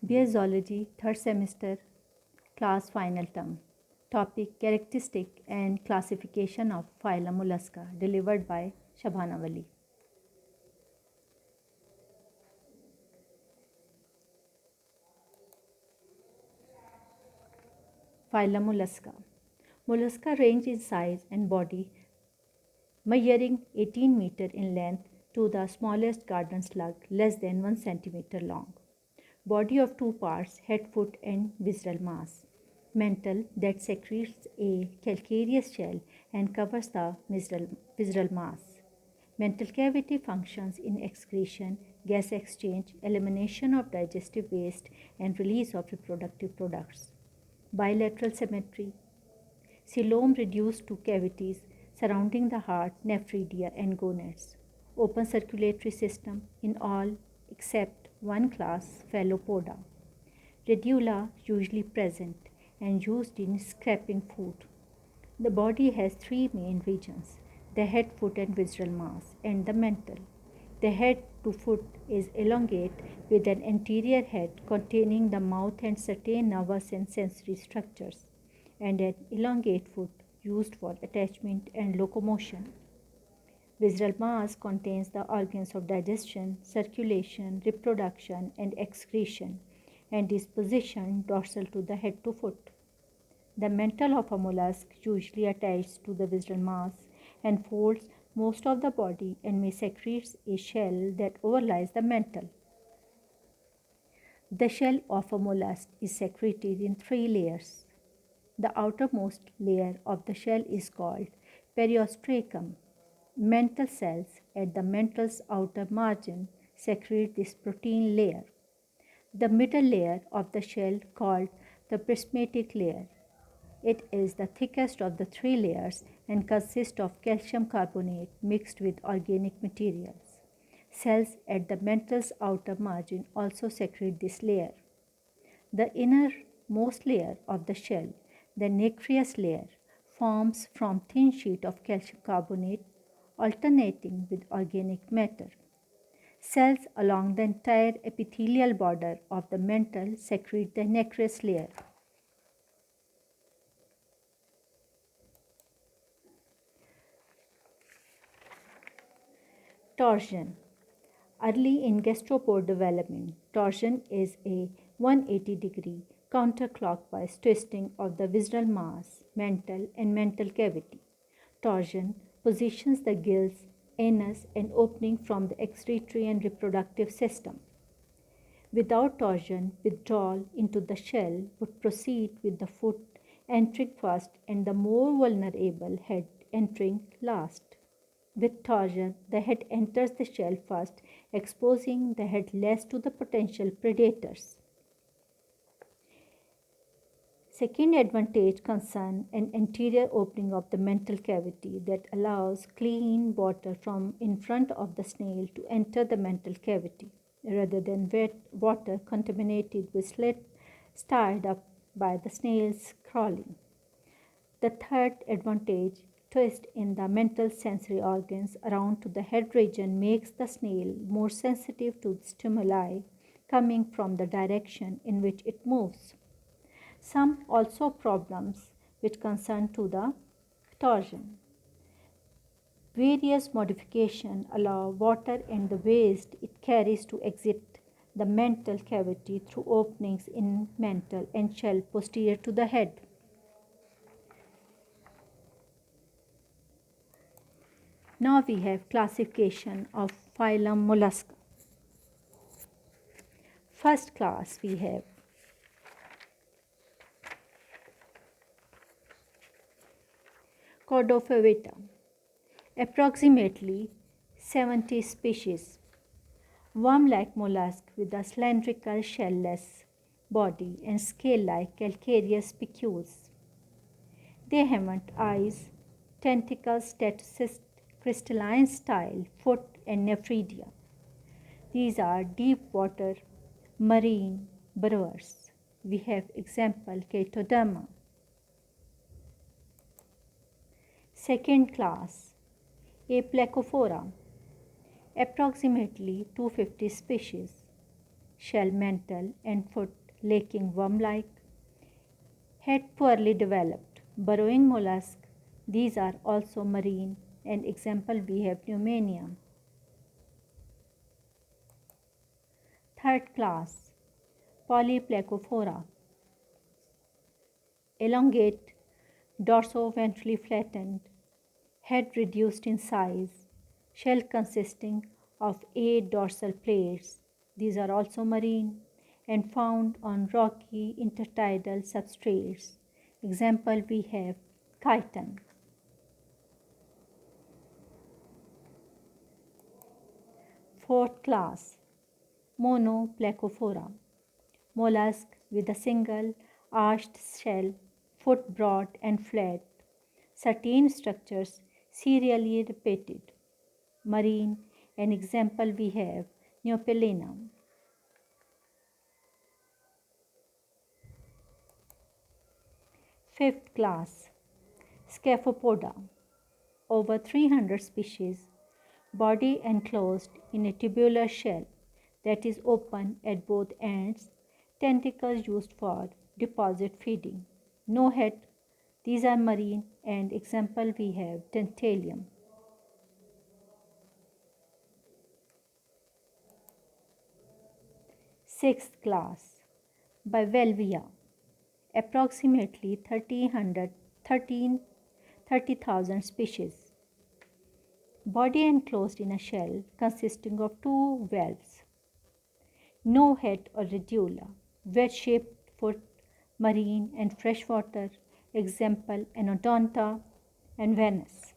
BS Zoology, 3rd semester, class final term. Topic Characteristic and classification of phylum Mollusca, delivered by Shabana Wali. Phylum Mollusca. Mollusca range in size and body, measuring 18 meter in length to the smallest garden slug, less than 1 centimeter long. Body of two parts, head, foot, and visceral mass. Mantle that secretes a calcareous shell and covers the visceral mass. Mantle cavity functions in excretion, gas exchange, elimination of digestive waste, and release of reproductive products. Bilateral symmetry. Coelom reduced to cavities surrounding the heart, nephridia, and gonads. Open circulatory system in all except one class, Phallopoda. Radula usually present and used in scraping food. The body has three main regions: the head, foot, and visceral mass, and the mantle. The head to foot is elongate with an anterior head containing the mouth and certain nervous and sensory structures, and an elongate foot used for attachment and locomotion. Visceral mass contains the organs of digestion, circulation, reproduction, and excretion, and is positioned dorsal to the head to foot. The mantle of a mollusk usually attaches to the visceral mass and folds most of the body and may secrete a shell that overlies the mantle. The shell of a mollusk is secreted in three layers. The outermost layer of the shell is called periostracum. Mantle cells at the mantle's outer margin secrete this protein layer. The middle layer of the shell, called the prismatic layer. It is the thickest of the three layers and consists of calcium carbonate mixed with organic materials. Cells at the mantle's outer margin also secrete this layer. The innermost layer of the shell, the nacreous layer, forms from thin sheet of calcium carbonate alternating with organic matter. Cells along the entire epithelial border of the mantle secrete the nacreous layer. Torsion. Early in gastropod development, torsion is a 180-degree counterclockwise twisting of the visceral mass, mantle, and mantle cavity. Torsion positions the gills, anus, and opening from the excretory and reproductive system. Without torsion, withdrawal into the shell would proceed with the foot entering first and the more vulnerable head entering last. With torsion, the head enters the shell first, exposing the head less to the potential predators. Second advantage concerns an anterior opening of the mantle cavity that allows clean water from in front of the snail to enter the mantle cavity, rather than wet water contaminated with slit stirred up by the snail's crawling. The third advantage, twist in the mantle sensory organs around to the head region, makes the snail more sensitive to stimuli coming from the direction in which it moves. Some also problems which concern to the torsion. Various modifications allow water and the waste it carries to exit the mantle cavity through openings in mantle and shell posterior to the head. Now we have classification of phylum Mollusca. First class we have Cordofavita, approximately 70 species. Worm-like mollusk with a cylindrical shell-less body and scale-like calcareous spicules. They haven't eyes, tentacles, statocyst, crystalline style, foot, and nephridia. These are deep water marine burrowers. We have example Chaetoderma. Second class Aplacophora, approximately 250 species. shell mantle and foot lacking worm-like. Head poorly developed, burrowing mollusk. These are also marine. An example we have Pneumania. Third class, Polyplacophora. Elongate, dorso-ventrally flattened, head reduced in size, shell consisting of 8 dorsal plates. These are also marine and found on rocky intertidal substrates. Example we have chiton. Fourth class, Monoplacophora. Mollusk with a single arched shell, foot broad and flat. Certain structures serially repeated. Marine, an example we have Neopelena. Fifth class, Scaphopoda. Over 300 species, body enclosed in a tubular shell that is open at both ends, tentacles used for deposit feeding. No head. These are marine and example we have Dentalium. Sixth class, Bivalvia. Approximately 30,000 species. Body enclosed in a shell consisting of two valves. No head or radula. Wedge-shaped foot, marine and freshwater. Example Anodonta and Venus.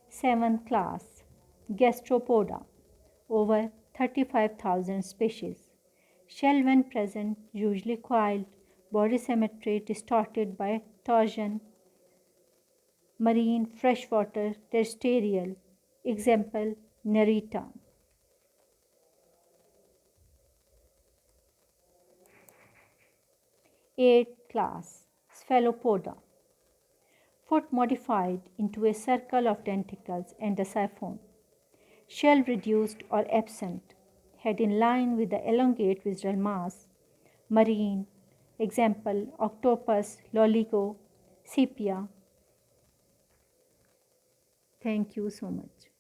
Seventh class, Gastropoda. Over 35,000 species. Shell when present, usually coiled, body symmetry distorted by torsion, marine, freshwater, terrestrial. Example, Nerita. Eighth class, Cephalopoda. Foot modified into a circle of tentacles and a siphon. Shell reduced or absent. Head in line with the elongate visceral mass. Marine. Example, octopus, loligo, sepia. Thank you so much.